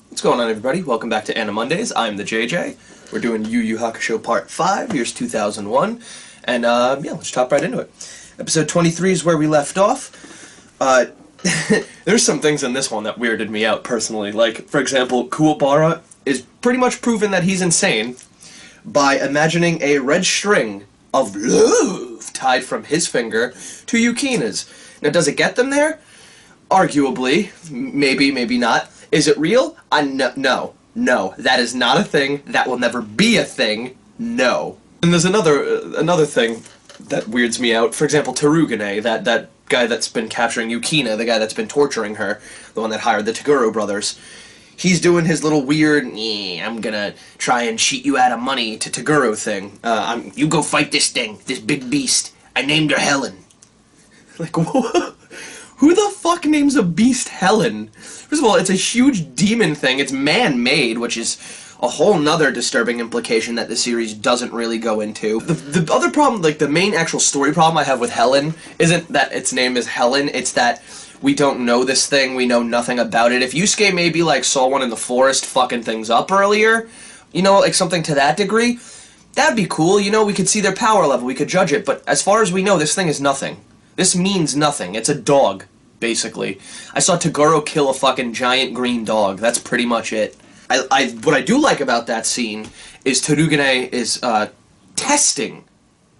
What's going on, everybody? Welcome back to Anna Mondays. I'm the JJ. We're doing Yu Yu Hakusho Part 5, years 2001. And, yeah, let's hop right into it. Episode 23 is where we left off. There's some things in this one that weirded me out, personally. Like, for example, Kuwabara is pretty much proven that he's insane by imagining a red string of love tied from his finger to Yukina's. Now, does it get them there? Arguably. Maybe, maybe not. Is it real? No. No. That is not a thing. That will never be a thing. No. And there's another thing that weirds me out. For example, Terugane, that guy that's been capturing Yukina, the guy that's been torturing her, the one that hired the Toguro brothers. He's doing his little weird, I'm gonna try and cheat you out of money to Toguro thing. You go fight this thing, this big beast. I named her Helen. Like, what? Who the fuck names a beast Helen? First of all, it's a huge demon thing. It's man-made, which is a whole nother disturbing implication that the series doesn't really go into. The other problem, like the main actual story problem I have with Helen, isn't that its name is Helen, it's that we don't know this thing, we know nothing about it. If Yusuke maybe like saw one in the forest fucking things up earlier, you know, like something to that degree, that'd be cool, you know, we could see their power level, we could judge it, but as far as we know, this thing is nothing. This means nothing. It's a dog, basically. I saw Toguro kill a fucking giant green dog. That's pretty much it. What I do like about that scene is Terugane is testing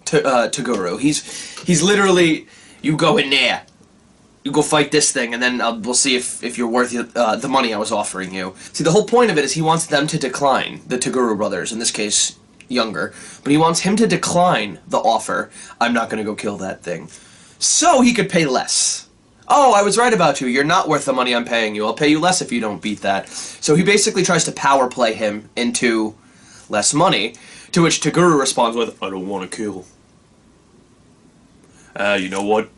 Toguro. He's literally, you go in there, you go fight this thing, and then we'll see if you're worth the money I was offering you. See, the whole point of it is he wants them to decline, the Toguro brothers, in this case, younger, but he wants him to decline the offer. I'm not gonna go kill that thing. So he could pay less. Oh, I was right about you. You're not worth the money I'm paying you. I'll pay you less if you don't beat that. So he basically tries to power play him into less money, to which Toguro responds with, I don't want to kill. You know what?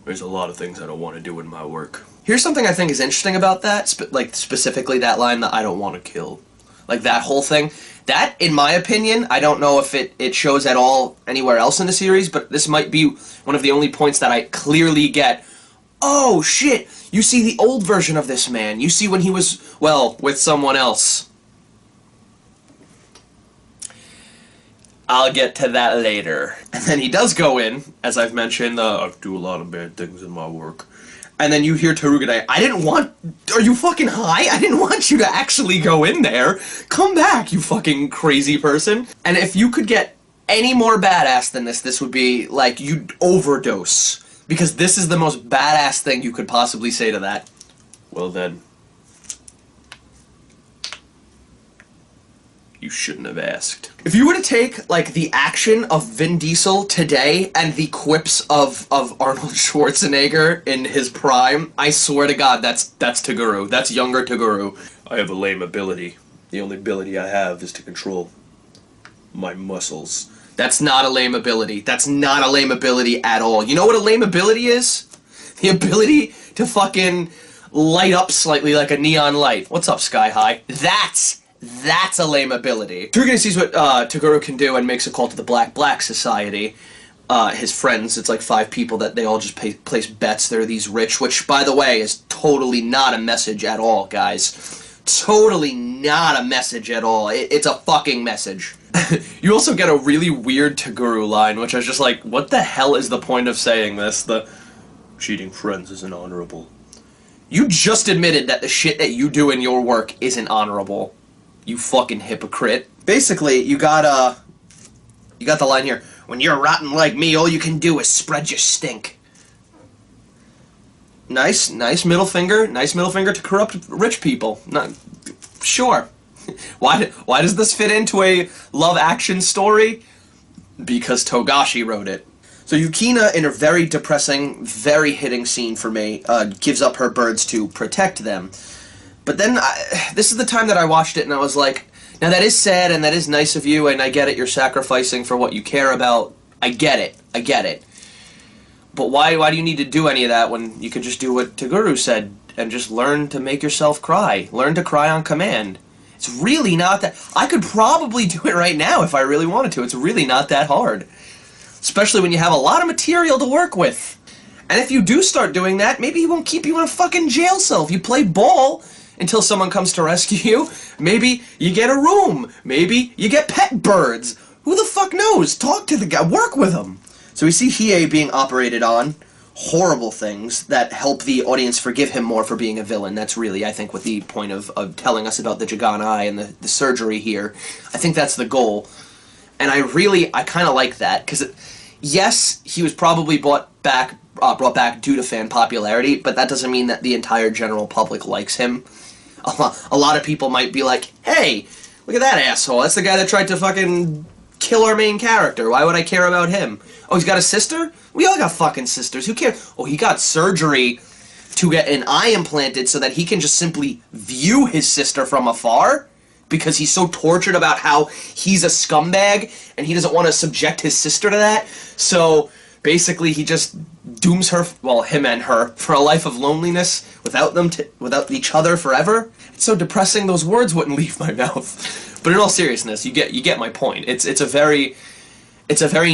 There's a lot of things I don't want to do in my work. Here's something I think is interesting about that, specifically that line, that I don't want to kill. Like, that whole thing. That, in my opinion, I don't know if it shows at all anywhere else in the series, but this might be one of the only points that I clearly get, oh, shit, you see the old version of this man. You see when he was, well, with someone else. I'll get to that later. And then he does go in, as I've mentioned, I do a lot of bad things in my work. And then you hear Terugane, are you fucking high? I didn't want you to actually go in there. Come back, you fucking crazy person. And if you could get any more badass than this would be, like, you'd overdose. Because this is the most badass thing you could possibly say to that. Well then, you shouldn't have asked. If you were to take, like, the action of Vin Diesel today and the quips of Arnold Schwarzenegger in his prime, I swear to God, that's Toguro. That's younger Toguro. I have a lame ability. The only ability I have is to control my muscles. That's not a lame ability. That's not a lame ability at all. You know what a lame ability is? The ability to fucking light up slightly like a neon light. What's up, Sky High? That's a lame ability. Terugane sees what Toguro can do and makes a call to the Black Society. His friends, it's like 5 people that they all just place bets. They're these rich, which, by the way, is totally not a message at all, guys. Totally not a message at all. It's a fucking message. You also get a really weird Toguro line, which I was just like, what the hell is the point of saying this? The cheating friends isn't honorable. You just admitted that the shit that you do in your work isn't honorable. You fucking hypocrite. Basically, you got the line here. When you're rotten like me, all you can do is spread your stink. Nice middle finger. Nice middle finger to corrupt rich people. Sure. Why does this fit into a love action story? Because Togashi wrote it. So Yukina, in a very depressing, very hitting scene for me, gives up her birds to protect them. But then, this is the time that I watched it and I was like, now that is sad and that is nice of you and I get it, you're sacrificing for what you care about. I get it. But why do you need to do any of that when you could just do what Toguro said and just learn to make yourself cry? Learn to cry on command. It's really not that... I could probably do it right now if I really wanted to. It's really not that hard. Especially when you have a lot of material to work with. And if you do start doing that, maybe he won't keep you in a fucking jail cell. If you play ball until someone comes to rescue you, maybe you get a room. Maybe you get pet birds. Who the fuck knows? Talk to the guy. Work with him. So we see Hiei being operated on. Horrible things that help the audience forgive him more for being a villain. That's really, I think, what the point of telling us about the Jagan Eye and the surgery here. I think that's the goal. And I kind of like that, because, yes, he was probably brought back due to fan popularity, but that doesn't mean that the entire general public likes him. A lot of people might be like, hey, look at that asshole. That's the guy that tried to fucking kill our main character. Why would I care about him? Oh, he's got a sister? We all got fucking sisters. Who cares? Oh, he got surgery to get an eye implanted so that he can just simply view his sister from afar? Because he's so tortured about how he's a scumbag and he doesn't want to subject his sister to that. So basically he just dooms her, well, him and her, for a life of loneliness without each other forever. It's so depressing, those words wouldn't leave my mouth. But in all seriousness, you get my point. It's a very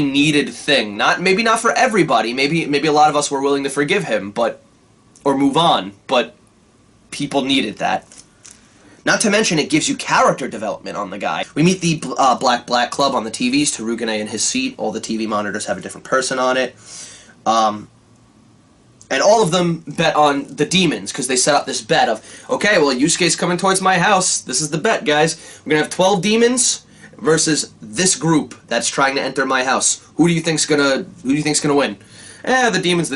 needed thing. Maybe not for everybody. Maybe a lot of us were willing to forgive him, or move on, but people needed that. Not to mention, it gives you character development on the guy. We meet the Black Club on the TVs, Torugane in his seat. All the TV monitors have a different person on it. And all of them bet on the demons, because they set up this bet of, okay, well, Yusuke's coming towards my house. This is the bet, guys. We're going to have 12 demons versus this group that's trying to enter my house. Who do you think's gonna win? The demons.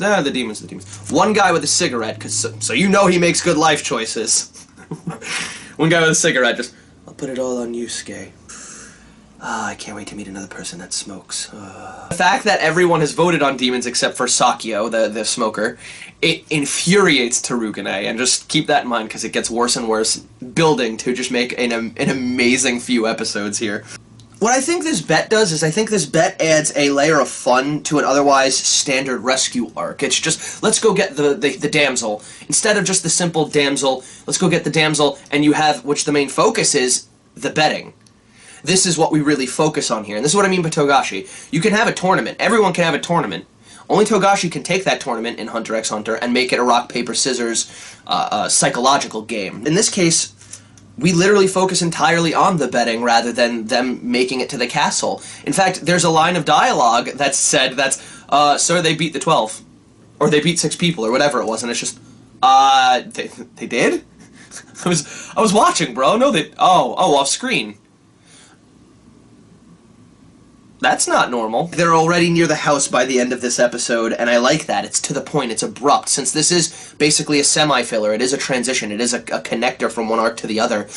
Nah, the demons. One guy with a cigarette, so you know he makes good life choices. One guy with a cigarette just, I'll put it all on Yusuke. I can't wait to meet another person that smokes. The fact that everyone has voted on demons except for Sakio, the smoker, it infuriates Torugane, and just keep that in mind because it gets worse and worse, building to just make an amazing few episodes here. What I think this bet does is I think this bet adds a layer of fun to an otherwise standard rescue arc. It's just, let's go get the damsel. Instead of just the simple damsel, let's go get the damsel, and you have, which the main focus is, the betting. This is what we really focus on here, and this is what I mean by Togashi. You can have a tournament. Everyone can have a tournament. Only Togashi can take that tournament in Hunter x Hunter and make it a rock, paper, scissors psychological game. In this case, we literally focus entirely on the betting rather than them making it to the castle. In fact, there's a line of dialogue that's said that's, sir, they beat the 12. Or they beat 6 people, or whatever it was, and it's just, they did? I was watching, bro. No, off screen. That's not normal. They're already near the house by the end of this episode, and I like that. It's to the point, it's abrupt. Since this is basically a semi-filler, it is a transition, it is a connector from one arc to the other,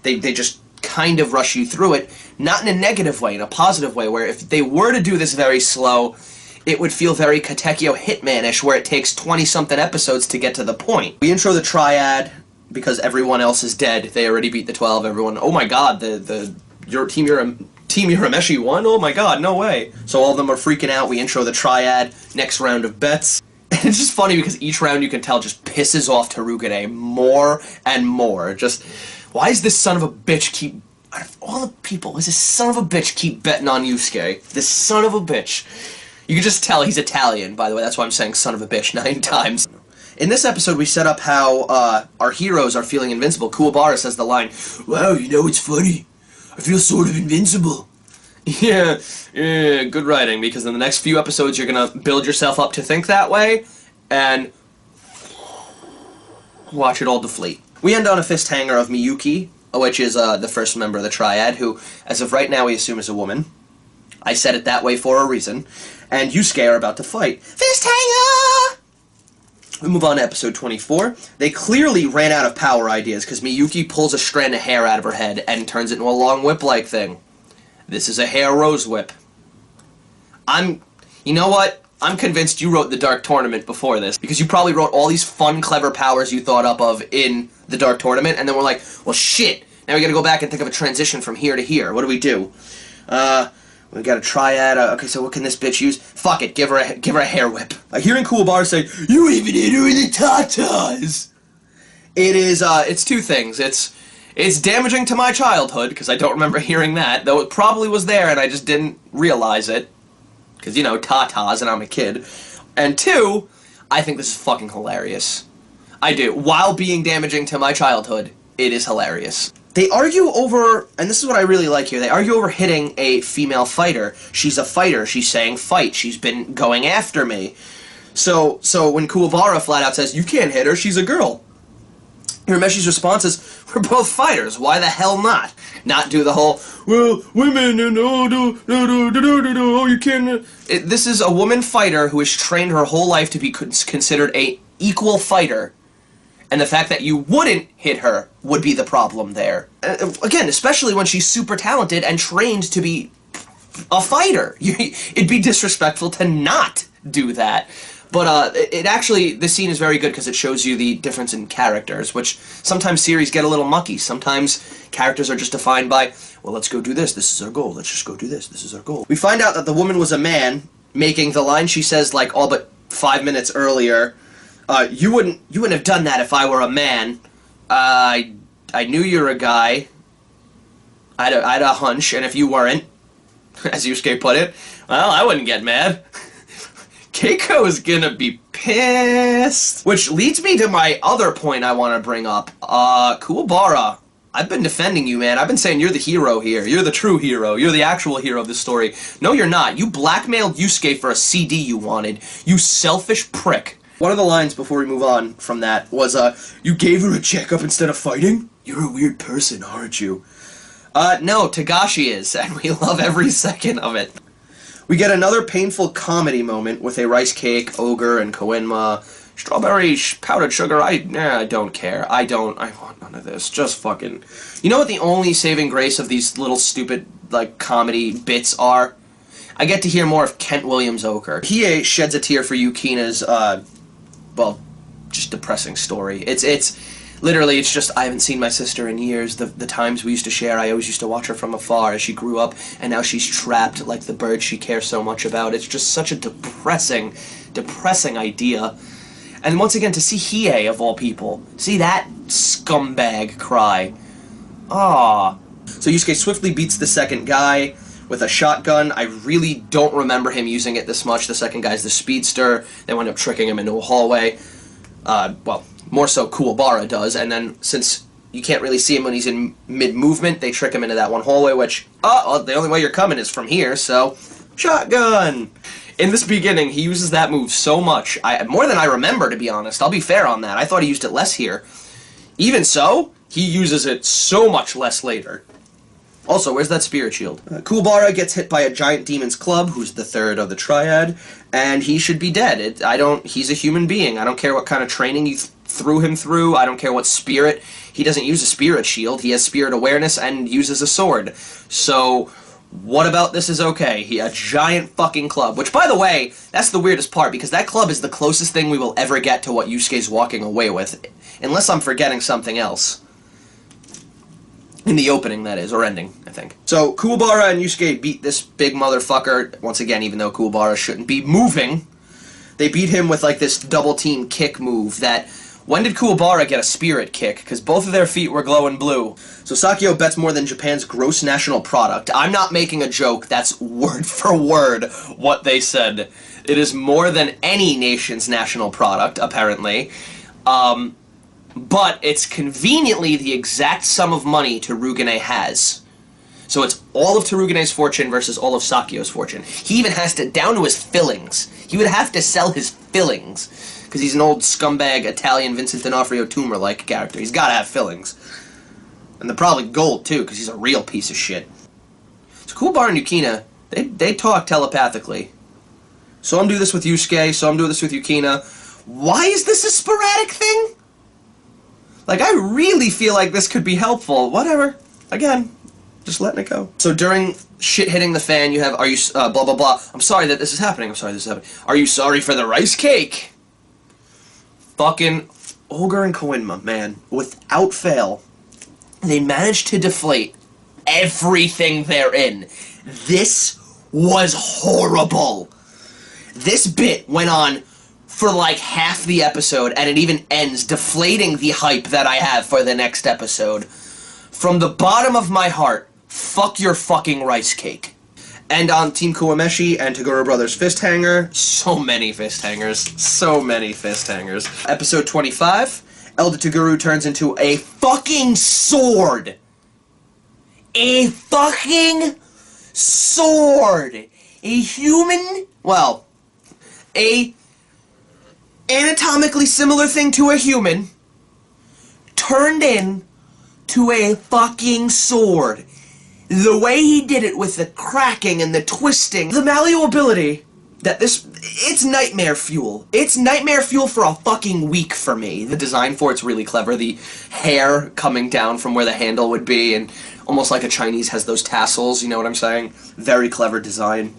they just kind of rush you through it, not in a negative way, in a positive way, where if they were to do this very slow, it would feel very Katekyo Hitman-ish, where it takes 20-something episodes to get to the point. We intro the triad, because everyone else is dead. They already beat the 12, everyone, oh my god, your Team Urameshi won? Oh my god, no way. So all of them are freaking out, we intro the triad, next round of bets. And it's just funny because each round you can tell just pisses off Torugane more and more. Just, why is this son of a bitch keep, out of all the people, why does this son of a bitch keep betting on Yusuke? This son of a bitch. You can just tell he's Italian, by the way, that's why I'm saying son of a bitch 9 times. In this episode, we set up how our heroes are feeling invincible. Kuwabara says the line, wow, you know, it's funny. I feel sort of invincible. Yeah, good writing, because in the next few episodes you're gonna build yourself up to think that way, and watch it all deflate. We end on a fist hanger of Miyuki, which is the first member of the triad, who, as of right now, we assume is a woman. I said it that way for a reason. And Yusuke are about to fight. Fist hanger! We move on to episode 24. They clearly ran out of power ideas because Miyuki pulls a strand of hair out of her head and turns it into a long whip-like thing. This is a hair rose whip. You know what? I'm convinced you wrote the Dark Tournament before this, because you probably wrote all these fun, clever powers you thought up of in the Dark Tournament, and then we're like, well shit, now we gotta go back and think of a transition from here to here. What do? We got a triad, okay, so what can this bitch use? Fuck it, give her a hair whip. Hearing Kuwabara say, you even hit her in the tatas! It's two things. It's damaging to my childhood, because I don't remember hearing that, though it probably was there and I just didn't realize it. Because, you know, tatas and I'm a kid. And two, I think this is fucking hilarious. I do. While being damaging to my childhood, it is hilarious. They argue over, and this is what I really like here, they argue over hitting a female fighter. She's a fighter. She's saying fight. She's been going after me. So when Kuwabara flat out says, you can't hit her, she's a girl. Hiromeshi's response is, we're both fighters, why the hell not? Not do the whole, well, women and oh, you can't... This is a woman fighter who has trained her whole life to be considered a equal fighter. And the fact that you wouldn't hit her would be the problem there. Again, especially when she's super talented and trained to be a fighter. It'd be disrespectful to not do that. But it actually, this scene is very good because it shows you the difference in characters, which sometimes series get a little mucky. Sometimes characters are just defined by, well, let's go do this. This is our goal. Let's just go do this. This is our goal. We find out that the woman was a man, making the line she says, like, all but 5 minutes earlier. You wouldn't have done that if I were a man. I knew you were a guy. I had a hunch, and if you weren't, as Yusuke put it, well, I wouldn't get mad. Keiko is gonna be pissed. Which leads me to my other point I want to bring up. Kuwabara, I've been defending you, man. I've been saying you're the hero here. You're the true hero. You're the actual hero of this story. No, you're not. You blackmailed Yusuke for a CD you wanted. You selfish prick. One of the lines before we move on from that was, you gave her a checkup instead of fighting? You're a weird person, aren't you? No, Togashi is, and we love every second of it. We get another painful comedy moment with a rice cake, ogre, and Koenma. Strawberry powdered sugar, I don't care. I want none of this. Just fucking... You know what the only saving grace of these little stupid, like, comedy bits are? I get to hear more of Kent Williams' ochre. Hiei sheds a tear for Yukina's, well, just depressing story. It's literally, it's just, I haven't seen my sister in years. The times we used to share, I always used to watch her from afar as she grew up, and now she's trapped like the bird she cares so much about. It's just such a depressing idea. And once again, to see Hiei, of all people, see that scumbag cry. Ah. So Yusuke swiftly beats the second guy with a shotgun. I really don't remember him using it this much. The second guy's the speedster. They wind up tricking him into a hallway. Well, more so Kuwabara does, and then since you can't really see him when he's in mid-movement, they trick him into that one hallway, which, well, the only way you're coming is from here, so, shotgun! In this beginning, he uses that move so much, more than I remember, to be honest. I'll be fair on that. I thought he used it less here. Even so, he uses it so much less later. Also, where's that spirit shield? Kuwabara gets hit by a giant demon's club, who's the third of the triad, and he should be dead. He's a human being. I don't care what kind of training you threw him through. I don't care what spirit. He doesn't use a spirit shield. He has spirit awareness and uses a sword. So, what about this is okay? A giant fucking club. Which, by the way, that's the weirdest part, because that club is the closest thing we will ever get to what Yusuke's walking away with. Unless I'm forgetting something else. In the opening, that is, or ending, I think. So, Kuwabara and Yusuke beat this big motherfucker, once again, even though Kuwabara shouldn't be moving. They beat him with, like, this double-team kick move that... When did Kuwabara get a spirit kick? Because both of their feet were glowing blue. So Sakio bets more than Japan's gross national product. I'm not making a joke, that's word for word what they said. It is more than any nation's national product, apparently. But it's conveniently the exact sum of money Terugane has. So it's all of Terugane's fortune versus all of Sakio's fortune. He even has to, down to his fillings. He would have to sell his fillings. Because he's an old scumbag Italian Vincent D'Onofrio Toomer-like character. He's got to have fillings. And they're probably gold, too, because he's a real piece of shit. So Kuwabara and Yukina, they talk telepathically. So I'm doing this with Yusuke, so I'm doing this with Yukina. Why is this a sporadic thing? Like, I really feel like this could be helpful. Whatever. Again, just letting it go. So during shit hitting the fan, you have, are you, blah, blah, blah. I'm sorry that this is happening. I'm sorry this is happening. Are you sorry for the rice cake? Fucking Ogre and Koenma, man. Without fail, they managed to deflate everything they're in. This was horrible. This bit went on for like half the episode, and it even ends deflating the hype that I have for the next episode. From the bottom of my heart, fuck your fucking rice cake. And on Team Kuwameshi and Toguro Brothers Fist Hanger, so many fist hangers. So many fist hangers. Episode 25, Elder Toguro turns into a fucking sword! A fucking sword! A human, well, a anatomically similar thing to a human turned in to a fucking sword. The way he did it with the cracking and the twisting, the malleability, it's nightmare fuel. It's nightmare fuel for a fucking week for me. The design for it's really clever. The hair coming down from where the handle would be, and almost like a Chinese has those tassels, you know what I'm saying? Very clever design.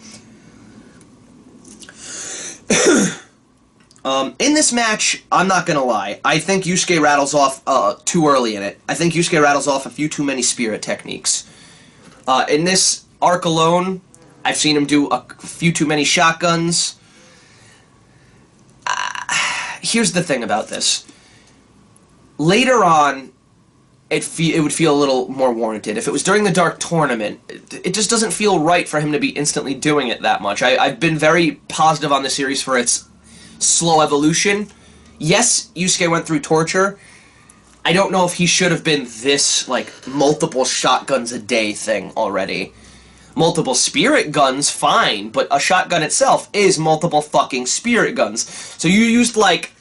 In this match, I'm not gonna lie, I think Yusuke rattles off too early in it. I think Yusuke rattles off a few too many spirit techniques. In this arc alone, I've seen him do a few too many shotguns. Here's the thing about this. Later on, it would feel a little more warranted. If it was during the Dark Tournament, it just doesn't feel right for him to be instantly doing it that much. I've been very positive on the series for its slow evolution. Yes, Yusuke went through torture. I don't know if he should have been this, like, multiple shotguns a day thing already. Multiple spirit guns, fine, but a shotgun itself is multiple fucking spirit guns. So you used, like,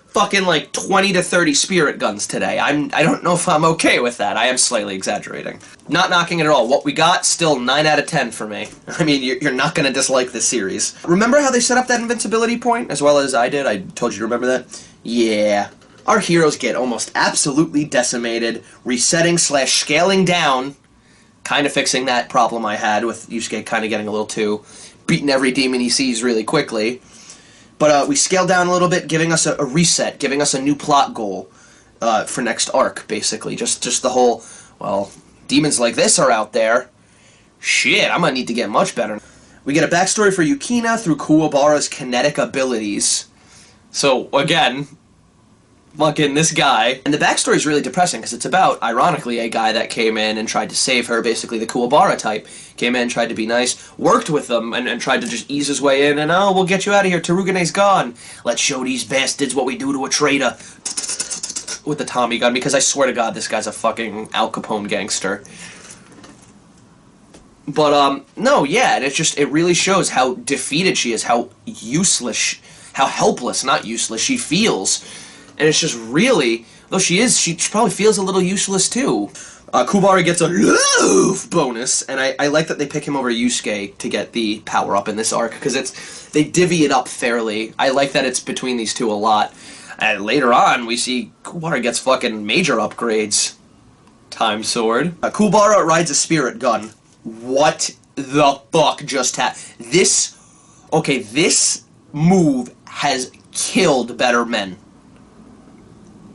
fucking, like, 20 to 30 spirit guns today. I don't know if I'm okay with that. I am slightly exaggerating. Not knocking it at all. What we got, still 9 out of 10 for me. I mean, you're not gonna dislike this series. Remember how they set up that invincibility point, as well as I did? I told you to remember that? Yeah. Our heroes get almost absolutely decimated, resetting / scaling down, kind of fixing that problem I had with Yusuke kind of getting a little too beating every demon he sees really quickly. But we scale down a little bit, giving us a reset, giving us a new plot goal for next arc, basically. Just the whole, well, demons like this are out there. Shit, I'm gonna need to get much better. We get a backstory for Yukina through Kuwabara's kinetic abilities. So, again, fucking this guy. And the backstory is really depressing, because it's about, ironically, a guy that came in and tried to save her, basically the Kuwabara type. Came in, tried to be nice, worked with them, and tried to just ease his way in, and oh, we'll get you out of here, Terugane's gone. Let's show these bastards what we do to a traitor. With the Tommy gun, because I swear to God, this guy's a fucking Al Capone gangster. But, no, yeah, and it really shows how defeated she is, how useless, how helpless, not useless, she feels. And it's just really, though she probably feels a little useless too. Kuwabara gets a love bonus, and I like that they pick him over Yusuke to get the power-up in this arc, because they divvy it up fairly. I like that it's between these two a lot. And later on, we see Kuwabara gets fucking major upgrades. Time sword. Kuwabara rides a spirit gun. What the fuck just happened? This move has killed better men.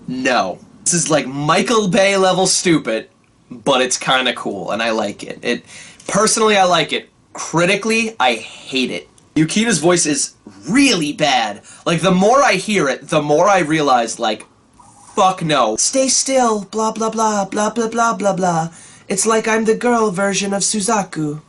No. This is like Michael Bay level stupid, but it's kind of cool, and I like it. Personally, I like it. Critically, I hate it. Yukina's voice is really bad. Like, the more I hear it, the more I realize, like, fuck no. Stay still, blah blah blah, blah blah blah blah blah. It's like I'm the girl version of Suzaku.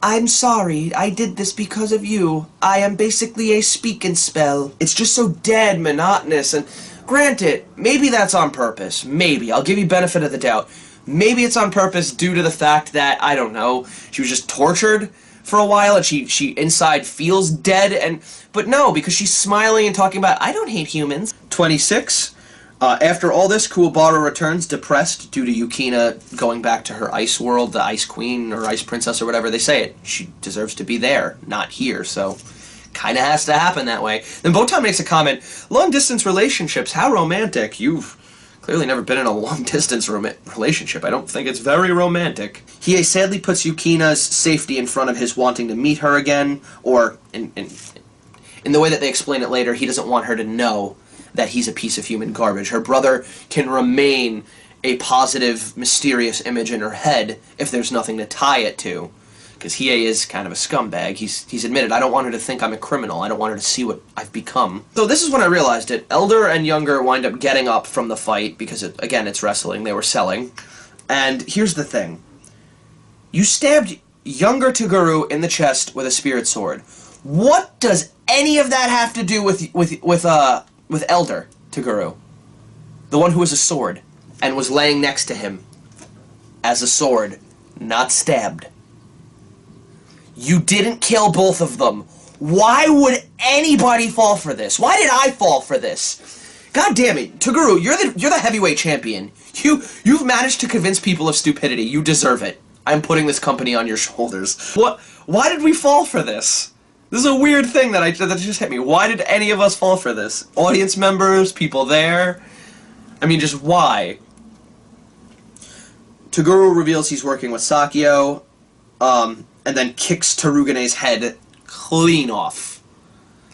I'm sorry, I did this because of you. I am basically a speak and spell. It's just so dead monotonous, and granted, maybe that's on purpose. Maybe. I'll give you benefit of the doubt. Maybe it's on purpose due to the fact that, I don't know, she was just tortured for a while and she inside feels dead, but no, because she's smiling and talking about, I don't hate humans. 26. After all this, Kuwabara returns depressed due to Yukina going back to her ice world, the Ice Queen or Ice Princess or whatever they say it. She deserves to be there, not here, so kinda has to happen that way. Then Botan makes a comment, long-distance relationships, how romantic. You've clearly never been in a long-distance relationship. I don't think it's very romantic. Hiei sadly puts Yukina's safety in front of his wanting to meet her again, or in the way that they explain it later, he doesn't want her to know that he's a piece of human garbage. Her brother can remain a positive, mysterious image in her head if there's nothing to tie it to. Because Hiei is kind of a scumbag. He's admitted, I don't want her to think I'm a criminal. I don't want her to see what I've become. So this is when I realized it. Elder and Younger wind up getting up from the fight, because, again, it's wrestling. They were selling. And here's the thing. You stabbed younger Toguro in the chest with a spirit sword. What does any of that have to do with Elder Toguro? The one who was a sword and was laying next to him as a sword, not stabbed. You didn't kill both of them. Why would anybody fall for this? Why did I fall for this? God damn it, Toguro, you're the heavyweight champion. You've managed to convince people of stupidity. You deserve it. I'm putting this company on your shoulders. What? Why did we fall for this? This is a weird thing that just hit me. Why did any of us fall for this? Audience members, people there. I mean, just why? Toguro reveals he's working with Sakio, and then kicks Terugane's head clean off.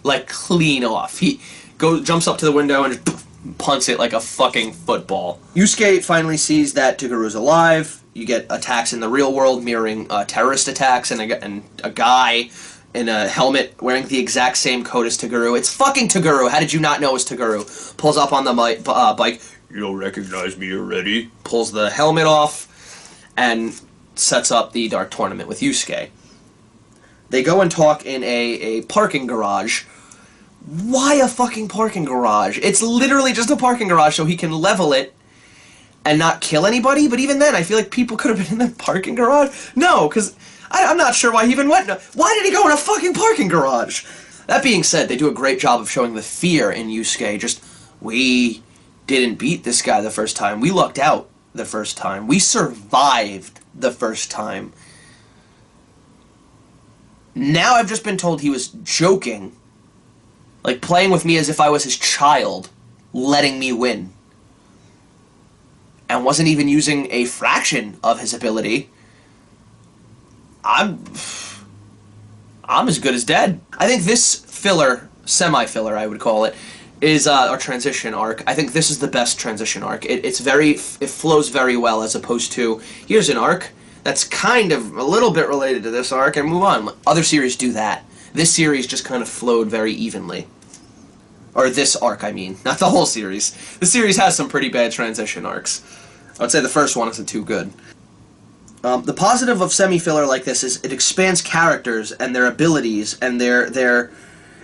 Like, clean off. He jumps up to the window and just punts it like a fucking football. Yusuke finally sees that Toguro's alive. You get attacks in the real world mirroring terrorist attacks, and a guy in a helmet wearing the exact same coat as Toguro. It's fucking Toguro. How did you not know it was Toguro? Pulls up on the bike. You don't recognize me already. Pulls the helmet off and sets up the Dark Tournament with Yusuke. They go and talk in a parking garage. Why a fucking parking garage? It's literally just a parking garage so he can level it and not kill anybody, but even then, I feel like people could have been in the parking garage. No, because I'm not sure why he even went. Why did he go in a fucking parking garage? That being said, they do a great job of showing the fear in Yusuke. Just, we didn't beat this guy the first time. We lucked out the first time. We survived the first time. Now I've just been told he was joking. Like, playing with me as if I was his child, letting me win. And wasn't even using a fraction of his ability. I'm as good as dead. I think this filler, semi-filler I would call it, is our transition arc. I think this is the best transition arc. It flows very well as opposed to, here's an arc that's kind of a little bit related to this arc and move on. Other series do that. This series just kind of flowed very evenly. Or this arc, I mean. Not the whole series. The series has some pretty bad transition arcs. I would say the first one isn't too good. The positive of semi-filler like this is it expands characters and their abilities and their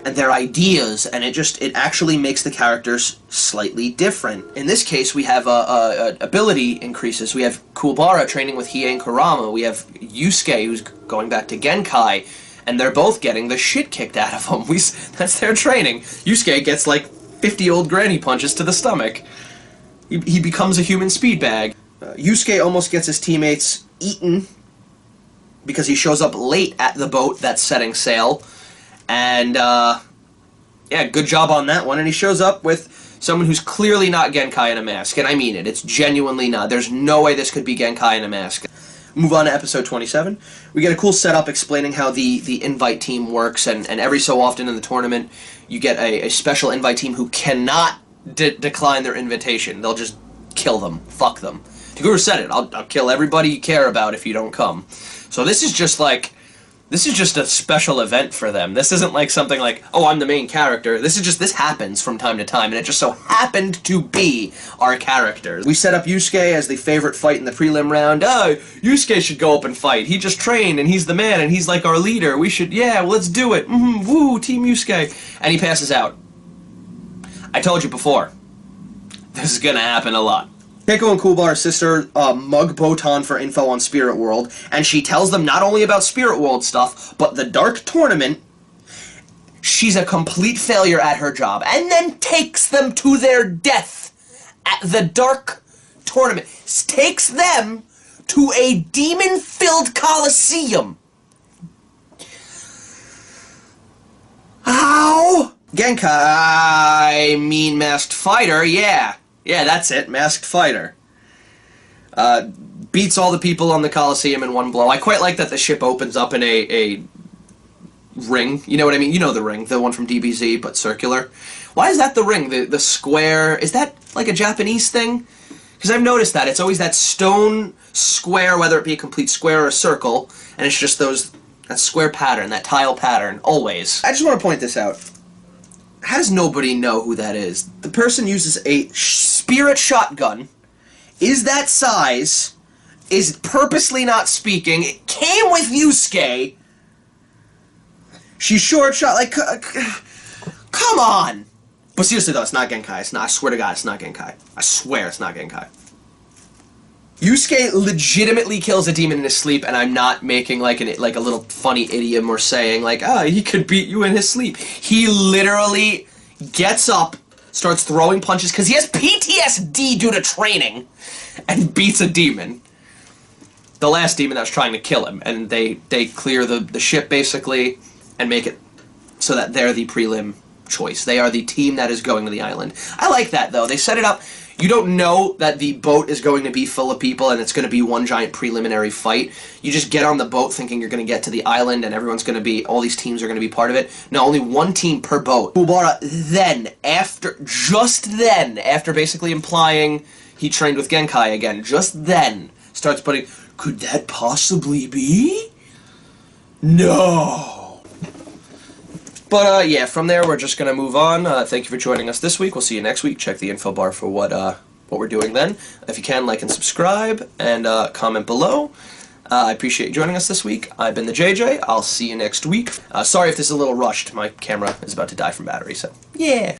ideas, and it actually makes the characters slightly different. In this case, we have ability increases. We have Kuwabara training with Hiei and Kurama. We have Yusuke, who's going back to Genkai, and they're both getting the shit kicked out of them. That's their training. Yusuke gets like 50 old granny punches to the stomach. He becomes a human speed bag. Yusuke almost gets his teammates eaten because he shows up late at the boat that's setting sail. And, yeah, good job on that one. And he shows up with someone who's clearly not Genkai in a mask. And I mean it. It's genuinely not. There's no way this could be Genkai in a mask. Move on to episode 27. We get a cool setup explaining how the invite team works. And every so often in the tournament, you get a special invite team who cannot decline their invitation. They'll just kill them. Fuck them. Toguro said it. I'll kill everybody you care about if you don't come. So this is just like... This is just a special event for them. This isn't like something like, oh, I'm the main character. This happens from time to time, and it just so happened to be our character. We set up Yusuke as the favorite fight in the prelim round. Oh, Yusuke should go up and fight. He just trained, and he's the man, and he's like our leader. We should, yeah, well, let's do it. Woo, Team Yusuke. And he passes out. I told you before. This is gonna happen a lot. Keiko and Kuwabara's sister mug Botan for info on Spirit World, and she tells them not only about Spirit World stuff, but the Dark Tournament. She's a complete failure at her job, and then takes them to their death at the Dark Tournament. Takes them to a demon-filled coliseum. How? Genkai, I mean Masked Fighter, yeah. Yeah, that's it, Masked Fighter. Beats all the people on the Coliseum in one blow. I quite like that the ship opens up in a ring. You know what I mean? You know the ring, the one from DBZ, but circular. Why is that the ring? The square, is that like a Japanese thing? Because I've noticed that. It's always that stone square, whether it be a complete square or a circle, and it's just that square pattern, that tile pattern, always. I just want to point this out. How does nobody know who that is? The person uses a spirit shotgun, is that size, is purposely not speaking. It came with Yusuke. She's short shot, like, come on! But seriously though, it's not Genkai. It's not, I swear to God, it's not Genkai. I swear it's not Genkai. Yusuke legitimately kills a demon in his sleep, and I'm not making like a little funny idiom or saying like, he could beat you in his sleep. He literally gets up, starts throwing punches, because he has PTSD due to training, and beats a demon. The last demon that was trying to kill him, and they clear the ship basically, and make it so that they're the prelim choice. They are the team that is going to the island. I like that though. They set it up. You don't know that the boat is going to be full of people and it's going to be one giant preliminary fight. You just get on the boat thinking you're going to get to the island and everyone's going to be, all these teams are going to be part of it. No, only one team per boat. Fuwabara then, after basically implying he trained with Genkai again, just then starts putting, could that possibly be? No. But, yeah, from there, we're just going to move on. Thank you for joining us this week. We'll see you next week. Check the info bar for what we're doing then. If you can, like and subscribe, and comment below. I appreciate you joining us this week. I've been the JJ. I'll see you next week. Sorry if this is a little rushed. My camera is about to die from battery, so, yeah.